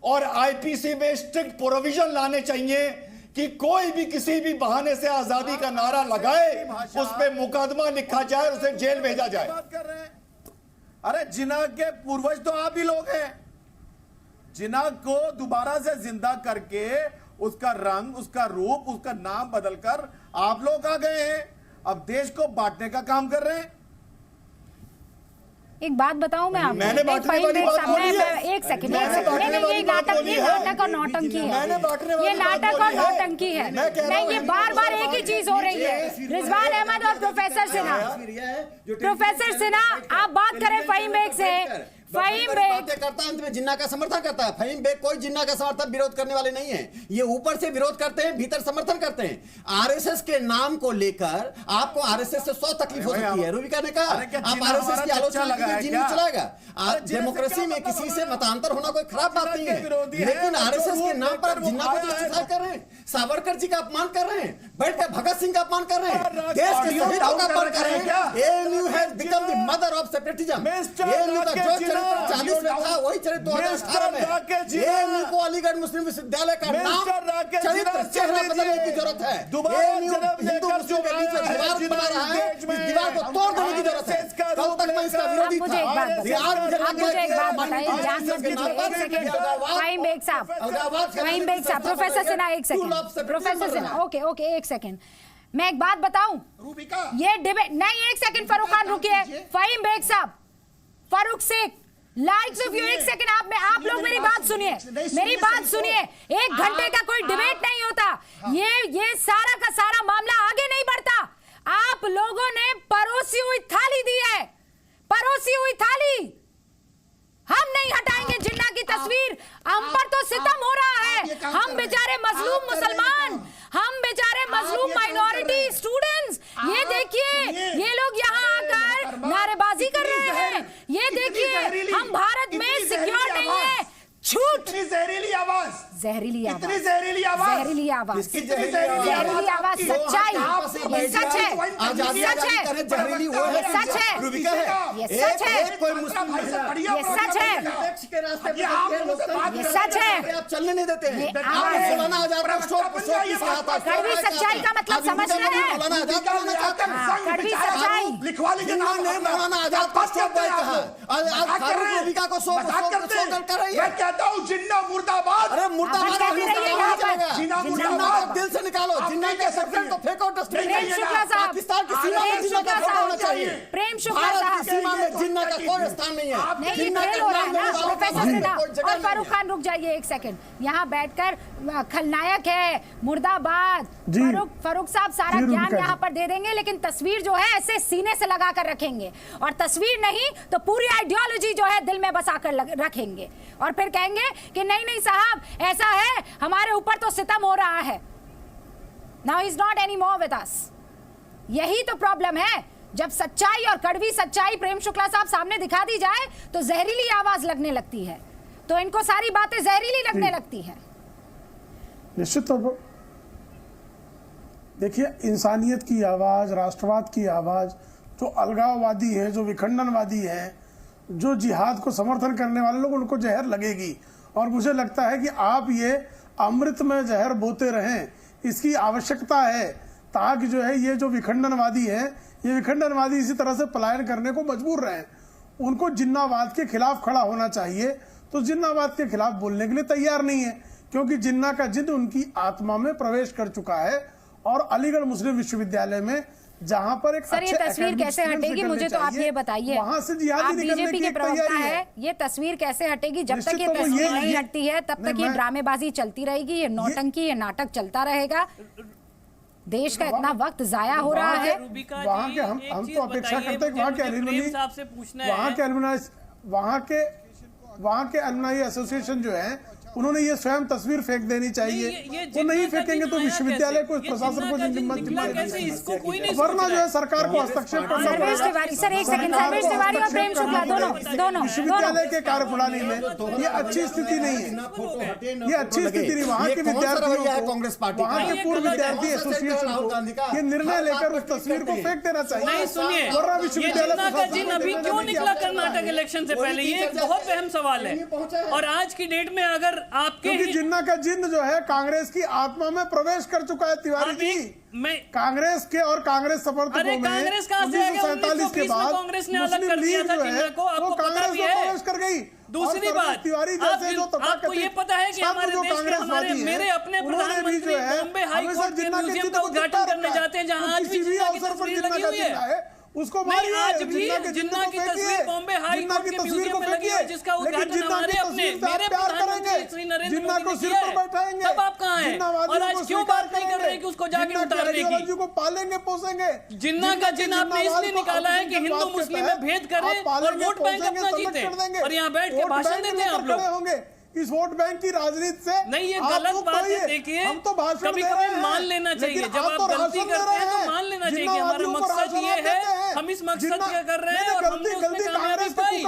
और आईपीसी में स्ट्रिक्ट प्रोविजन लाने चाहिए कि कोई भी किसी भी बहाने से आजादी का नारा लगाए, उस पर मुकदमा लिखा जाए, उसे जेल भेजा जाए। अरे जिन्ना के पूर्वज तो आप ही लोग हैं। जिन्ना को दोबारा से जिंदा करके उसका रंग, उसका रूप, उसका नाम बदलकर आप लोग आ गए हैं। अब देश को बांटने का काम कर रहे हैं। एक बात बताऊं मैं आपको, मैंने बांटने वाली बात बोली है। एक सेकंड, ये नाटक और नौटंकी है, ये नाटक और नौटंकी है। नहीं, ये बार बार एक ही चीज हो रही है। रिजवान अहमद और प्रोफेसर सिन्हा, प्रोफेसर सिन्हा आप बात करें फहीम बेग से। फहीम बेग करता है, अंत में जिन्ना का समर्थन करता है। फहीम बेग कोई जिन्ना का समर्थन विरोध करने वाले नहीं है। ये ऊपर से विरोध करते हैं, भीतर समर्थन करते हैं। आरएसएस के नाम को लेकर आपको आरएसएस से 100 तकलीफ हो सकती है। रूबिका ने कहा आप आरएसएस की आलोचना कीजिए, जी नहीं चलाएगा। डेमोक्रेसी में किसी से मतांतर होना कोई खराब बात नहीं है, लेकिन आरएसएस के नाम पर जिन्ना को जस्टिफाई कर रहे हैं, सावरकर जी का अपमान कर रहे हैं, बैठकर भगत सिंह का अपमान कर रहे हैं, देश के शहीदों का अपमान कर रहे हैं। ANU has become the mother of separatism. ANU का जो चरित्र 40 में था वही चरित्र 2018 में। एएनयू को अलीगढ़ मुस्लिम विश्वविद्यालय का नाम, चरित्र, चेहरा बदलने की जरूरत है। एएनयू हिंदू मुस्लिम के बीच में दीवार बना रहा है, इस दीवार को तोड़ देने की जरूरत है। कल तक मैं इसका विरोधी था। मुझे एक बात बताइए, ध्यान मत दीजिए, एक सेकंड। फहीम बेग साहब, फहीम बेग साहब, प्रोफेसर सिन्हा एक सेकंड, प्रोफेसर सिन्हा, ओके एक सेकंड। मैं एक बात बताऊं, ये डिबेट नहीं, एक सेकंड फरूक खान रुकिए। Faheem Baig sahab, Farooq Shaikh, likes of you, एक सेकंड आप लोग मेरी बात सुनिए, मेरी बात सुनिए। 1 घंटे का कोई डिबेट नहीं होता। ये सारा का सारा मामला आगे नहीं बढ़ता। आप लोगों ने परोसी हुई थाली दी है, परोसी हुई थाली। हम नहीं हटाएंगे जिन्ना की तस्वीर। हम पर तो सितम हो रहा है। हम बेचारे मजलूम मुसलमान, हम बेचारे मजलूम माइनॉरिटी स्टूडेंट्स, ये देखिए ये लोग यहाँ आकर नारेबाजी कर रहे हैं। ये देखिए हम भारत में सिक्योर नहीं है। झूठ, जहरीली आवाज, जहरीली आवाज, जहरीली आवाज, जहरीली आवाज, जहरीली आवाज, सच्चाई, ये सच है, सच है, जहरीली वो है, सच है, रूबिका है, ये सच है, कोई मुस्लिम ये सच है, के रास्ते पे ये सच है। आप चलने नहीं देते हैं। आप मौलाना आजाद को कड़वी सच्चाई का मतलब समझ रहे हैं? मौलाना आजाद को लेना चाहते हैं। कड़वी सच्चाई लिखवाले के नाम ने मौलाना आजाद को स्टॉप कहा और आज फारूक रूबिका को सो कर रही है। कहता हूं जिन्ना मुर्दाबाद। अरे मुर्दाबाद जिन्ना को दिल से निकालो, जिन्ना के सफर को फेंको डस्टबिन में। पाकिस्तान की सीमा में जिन्ना का फोटो होना चाहिए। प्रेम शुक्ला साहब, भारत की सीमा में जिन्ना का कोई स्थान नहीं है। नहीं, ये खेल हो रहा है ना प्रोफेसर सिन्हा। और फारूक खान रुक जाइए एक सेकंड, यहाँ बैठकर खलनायक है मुर्दाबाद, फारूक साहब सारा ज्ञान यहाँ पर दे देंगे, लेकिन तस्वीर जो है ऐसे सीने से लगा कर रखेंगे, और तस्वीर नहीं तो पूरी आइडियोलॉजी जो है दिल में बसा कर रखेंगे, और फिर कहेंगे कि नहीं साहब ऐसा है, हमारे ऊपर तो सितम हो रहा है। Now he is not any more with us. यही तो प्रॉब्लम है। जब सच्चाई और कड़वी सच्चाई प्रेम शुक्ला साहब सामने दिखा दी जाए तो जहरीली आवाज लगने लगती है, तो इनको सारी बातें जहरीली लगने लगती है। निश्चित तौर पर देखिए, इंसानियत की आवाज, राष्ट्रवाद की आवाज, जो अलगाववादी है, जो विखंडनवादी है, जो जिहाद को समर्थन करने वाले लोग, उनको जहर लगेगी। और मुझे लगता है कि आप ये अमृत में जहर बोते रहें, इसकी आवश्यकता है, ताकि जो है ये जो विखंडनवादी है, ये विखंडनवादी इसी तरह से पलायन करने को मजबूर रहे। उनको जिन्नावाद के खिलाफ खड़ा होना चाहिए, तो जिन्नावाद के खिलाफ बोलने के लिए तैयार नहीं है, क्योंकि जिन्ना का जिन्न उनकी आत्मा में प्रवेश कर चुका है। और अलीगढ़ मुस्लिम विश्वविद्यालय में जहां पर एक सर, ये तस्वीर कैसे हटेगी, मुझे तो आप ये बताइए। वहां से आप बीजेपी के प्रवक्ता है, ये तस्वीर कैसे हटेगी? जब तक ये तस्वीर नहीं हटती है तब तक ये ड्रामेबाजी चलती रहेगी, ये नौटंकी, ये नाटक चलता रहेगा। देश का इतना वक्त जाया हो रहा है। वहाँ के हम तो अपेक्षा करते हैं वहाँ के एलुमनाई एसोसिएशन जो है उन्होंने ये स्वयं तस्वीर फेंक देनी चाहिए। वो नहीं फेंकेंगे तो विश्वविद्यालय को, प्रशासन को वरना जो है सरकार को हस्तक्षेप करना सर्वेश तिवारी, सर एक सेकंड, सर्वेश तिवारी और प्रेम शुक्ला दोनों विश्वविद्यालय के कार्यप्रणाली में ये अच्छी स्थिति नहीं है, ये अच्छी स्थिति नहीं। वहाँ के विद्यार्थियों को, वहाँ के पूर्व विद्यार्थी एसोसिएशन को ये निर्णय लेकर उस तस्वीर को फेंक देना चाहिए। नहीं सुनिए, वरना विश्वविद्यालय का जिन अभी क्यों निकला कर्नाटक इलेक्शन से पहले, ये एक बहुत अहम सवाल है। और आज की डेट में अगर आपके जिन्ना का जिन्न जो है कांग्रेस की आत्मा में प्रवेश कर चुका है तिवारी जी। कांग्रेस के और कांग्रेस समर्थकों में 1947 के बाद मुस्लिम लीग जो है वो कांग्रेस में प्रवेश कर गई। दूसरी बात, तिवारी जैसे जो आपको ये पता है कि हमारे देश के हमारे मेरे अपने प्रधानमंत्री बॉम्बे हाई कोर्ट के म्यूजियम का उद्घाटन करने जाते हैं, जहां आज भी जिन्ना की तस्वीर लगी हुई है। उसको आज भी जिन्ना की तस्वीर बॉम्बे हाई कोर्ट के म्यूजियम में लगी है, जिसका उद्घाटन हमारे अपने मेरे प्रधानमंत्री श्री नरेंद्र मोदी ने किया है। तब आप कहाँ हैं? और आज क्यों बात नहीं कर रहे कि उसको जाके उतारने की? को पालेंगे पोसेंगे। जिन्ना का जिन्न आपने इसलिए निकाला है कि हिंदू मुस्लिम में भेद करें और वोट बैंक अपना जीते, और यहाँ बैठ के भाषण देते हैं आप लोग। इस वोट बैंक की राजनीति से नहीं, ये गलत बात है। देखिए, हम तो भाषण कभी कभी मान लेना चाहिए, जब आप गलती करते हैं तो मान लेना चाहिए कि हमारा मकसद ये है, हम इस मकसद क्या कर रहे हैं और हमने उसमें कामयाबी पाई।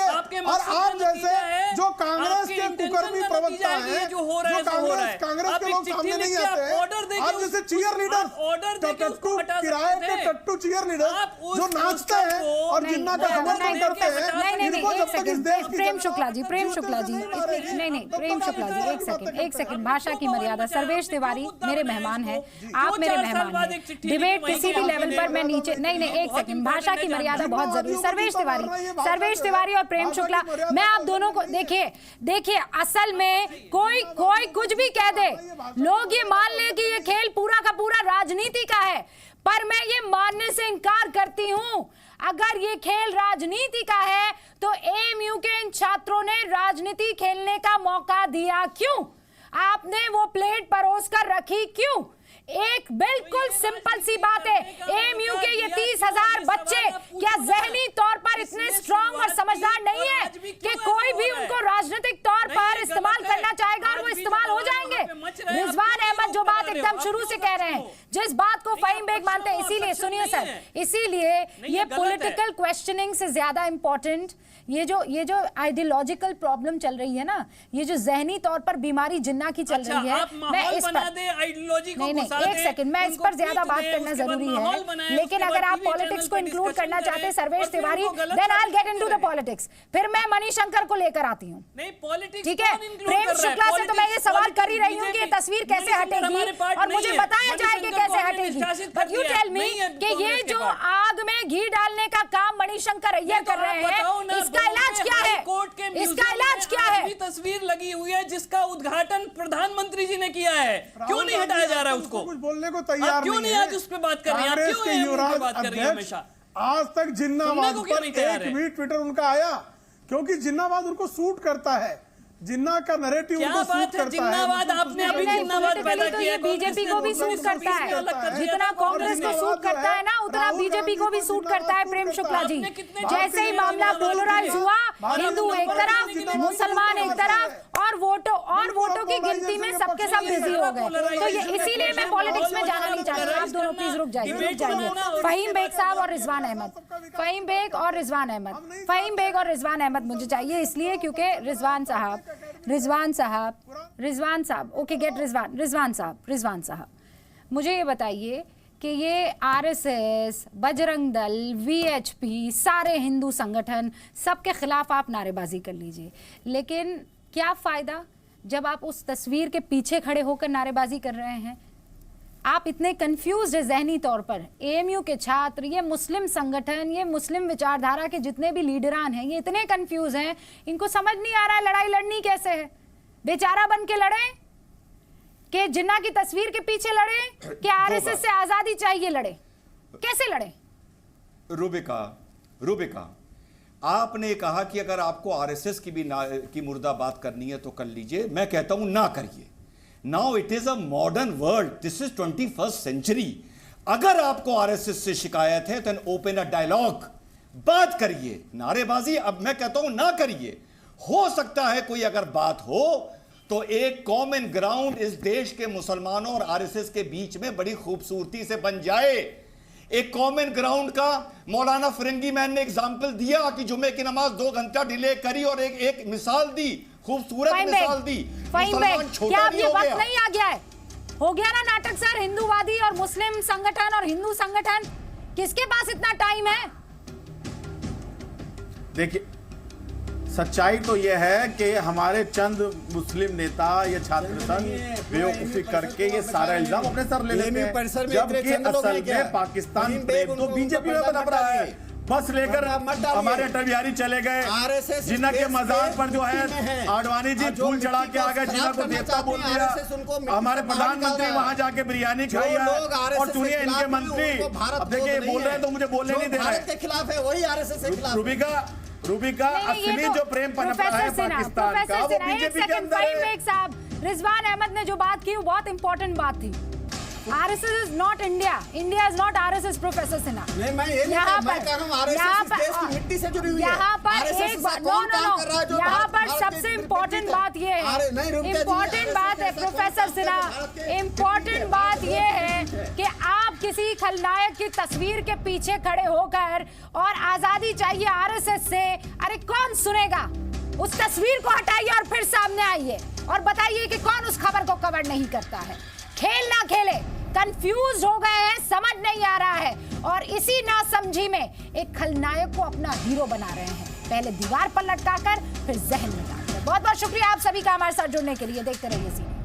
आपके मकसद का नतीजा है जो कांग्रेस के कुकर्मी प्रवक्ता हैं, जो हो रहा है सो हो रहा है। कांग्रेस के लोग सामने नहीं आते। ऑर्डर देके आप जैसे चीयर लीडर किराए के टट्टू चीयर लीडर जो नाचते हैं और जिन्ना का समर्थन करते हैं, इनको जब तक इस देश की प्रेम शुक्ला जी नहीं प्रेम शुक्ला जी एक सेकंड, भाषा की मर्यादा। सर्वेश तिवारी मेरे मेहमान हैं, आप मेरे मेहमान हैं। डिबेट किसी भी लेवल पर मैं नीचे नहीं एक सेकंड, भाषा की मर्यादा बहुत जरूरी। सर्वेश तिवारी और प्रेम शुक्ला, मैं आप दोनों को देखिए असल में कोई कुछ भी कह दे, लोग ये मान ले कि ये खेल पूरा का पूरा राजनीति का है, पर मैं ये मानने से इनकार करती हूं। अगर ये खेल राजनीति का है तो एएमयू के इन छात्रों ने राजनीति खेलने का मौका दिया क्यों? आपने वो प्लेट परोस कर रखी क्यों? एक बिल्कुल सिंपल सी बात है, एएमयू के ये 30,000 बच्चे क्या जहनी तौर पर इतने स्ट्रांग और समझदार नहीं है कि कोई भी उनको राजनीतिक तौर पर इस्तेमाल करना चाहेगा और वो इस्तेमाल हो जाएंगे? रिजवान अहमद जो बात एकदम शुरू से कह रहे हैं, जिस बात को फहीम बेग मानते हैं, इसीलिए सुनिए सर, इसीलिए ये पॉलिटिकल क्वेश्चनिंग से ज्यादा इंपॉर्टेंट ये जो आइडियोलॉजिकल प्रॉब्लम चल रही है ना, ये जो जहनी तौर पर बीमारी जिन्ना की चल रही है, मैं इस पर नहीं एक सेकंड, मैं इस पर ज्यादा बात करना जरूरी है। लेकिन अगर आप पॉलिटिक्स को इंक्लूड करना चाहते हैं Sarvesh Tiwari, then I will get into the politics. फिर मैं मणिशंकर को लेकर आती हूँ, ठीक है? प्रेम शुक्ला से तो मैं ये सवाल कर ही रही हूँ कि ये तस्वीर कैसे हटेगी और मुझे बताया जाए कि कैसे हटेगी। बट यू टेल मी कि ये जो आग में घी डालने का काम मणिशंकर अय्यर कर रहे हैं, इसका इलाज क्या है? इसका इलाज क्या है? तस्वीर लगी हुई है जिसका उद्घाटन प्रधानमंत्री जी ने किया है, क्यों नहीं हटाया जा रहा है उसको? कुछ बोलने को तैयार क्यों नहीं आज उस पे बात कर रहे हैं? आप क्यों युवराज बात कर रही हैं हमेशा? आज तक जिन्नावाद पर एक भी ट्विटर उनका आया, क्योंकि जिन्नावाद उनको सूट करता है, जिन्ना का नैरेटिव उनको सूट करता है। जिन्नावाद आपने अभी जिन्नावाद पैदा किया, बीजेपी को भी सूट करता है, जितना कांग्रेस को सूट करता है ना उतना बीजेपी को भी सूट करता है। प्रेम शुक्ला जी, जैसे ही मामला पोलराइज हुआ, हिंदू एक तरफ, मुसलमान एक तरफ, और वोटों की गिनती में सबके सब बिजी हो गए। तो ये इसीलिए मैं पॉलिटिक्स में जाना नहीं चाहती। आप दोनों प्लीज रुक जाइए। फहीम बेग साहब और रिजवान अहमद, फहीम बेग और रिजवान अहमद मुझे चाहिए, इसलिए क्योंकि रिजवान साहब ओके गेट रिजवान साहब मुझे ये बताइए कि ये आरएसएस, बजरंग दल, वीएचपी, सारे हिंदू संगठन, सबके खिलाफ आप नारेबाजी कर लीजिए, लेकिन क्या फ़ायदा जब आप उस तस्वीर के पीछे खड़े होकर नारेबाजी कर रहे हैं? आप इतने कंफ्यूज है जहनी तौर पर। एएमयू के छात्र, ये मुस्लिम संगठन, ये मुस्लिम विचारधारा के जितने भी लीडरान हैं, ये इतने कंफ्यूज हैं, इनको समझ नहीं आ रहा है लड़ाई लड़नी कैसे है। बेचारा बन के लड़े कि जिन्ना की तस्वीर के पीछे लड़े कि आरएसएस से आजादी चाहिए लड़े? कैसे लड़े? रूबिका, आपने कहा कि अगर आपको आरएसएस की मुर्दाबाद करनी है तो कर लीजिए। मैं कहता हूं ना करिए। Now it is a modern world, this is 21st century. अगर आपको आरएसएस से शिकायत है तो ओपन अ डायलॉग, बात करिए। नारेबाजी अब मैं कहता हूं ना करिए। हो सकता है कोई अगर बात हो तो एक कॉमन ग्राउंड इस देश के मुसलमानों और आरएसएस के बीच में बड़ी खूबसूरती से बन जाए। एक कॉमन ग्राउंड का मौलाना फिरंगी मैन ने एग्जाम्पल दिया कि जुमे की नमाज 2 घंटा डिले करी और एक मिसाल दी, खूबसूरत मिसाल दी। मुसलमान छोटा क्या अब नहीं ये हो वक्त गया? नहीं आ गया है? हो गया ना नाटक सर। हिंदूवादी और मुस्लिम संगठन और हिंदू संगठन, किसके पास इतना टाइम है? देखिए, सच्चाई तो यह है कि हमारे चंद मुस्लिम नेता या छात्र संघ बेवकूफी करके ये सारा इल्जाम अपने सर ले लेते हैं, जबकि असल में पाकिस्तान प्रेम तो बीजेपी में बना रहा है। बस लेकर हमारे अटल बिहारी चले गए, जिन्ना के मजार पर जो है आडवाणी जी फूल चढ़ा के आ गए, जिन्ना को देवता बोल दिया। हमारे प्रधानमंत्री वहां जाके बिरयानी खाई और सुनिए इनके मंत्री, अब देखिए बोल रहे हैं तो मुझे बोलने नहीं दे रहे। खिलाफ है वही आरएसएस के खिलाफ। रूबिका असली जो प्रेम पनप रहा है पाकिस्तान का, वो बीजेपी के अंदर है। साहब, रिजवान अहमद ने जो बात की वो बहुत इंपॉर्टेंट बात थी। RSS is not India, India is not RSS. Professor Sinha, नहीं, मैं ये नहीं कह, मैं कह रहा हूं आरएसएस इस देश की मिट्टी से जुड़ी हुई है। यहाँ पर एक बात, नो, यहाँ पर सबसे इम्पोर्टेंट बात ये है, इम्पोर्टेंट बात है प्रोफेसर सिन्हा, इम्पोर्टेंट बात ये है कि आप किसी खलनायक की तस्वीर के पीछे खड़े होकर और आजादी चाहिए आरएसएस से, अरे कौन सुनेगा? उस तस्वीर को हटाइए और फिर सामने आइए और बताइए कि कौन उस खबर को कवर नहीं करता है। खेल ना खेले, कंफ्यूज हो गए हैं, समझ नहीं आ रहा है और इसी नासमझी में एक खलनायक को अपना हीरो बना रहे हैं, पहले दीवार पर लटकाकर फिर जहन में डालकर। बहुत बहुत शुक्रिया आप सभी का हमारे साथ जुड़ने के लिए। देखते रहिए सीने।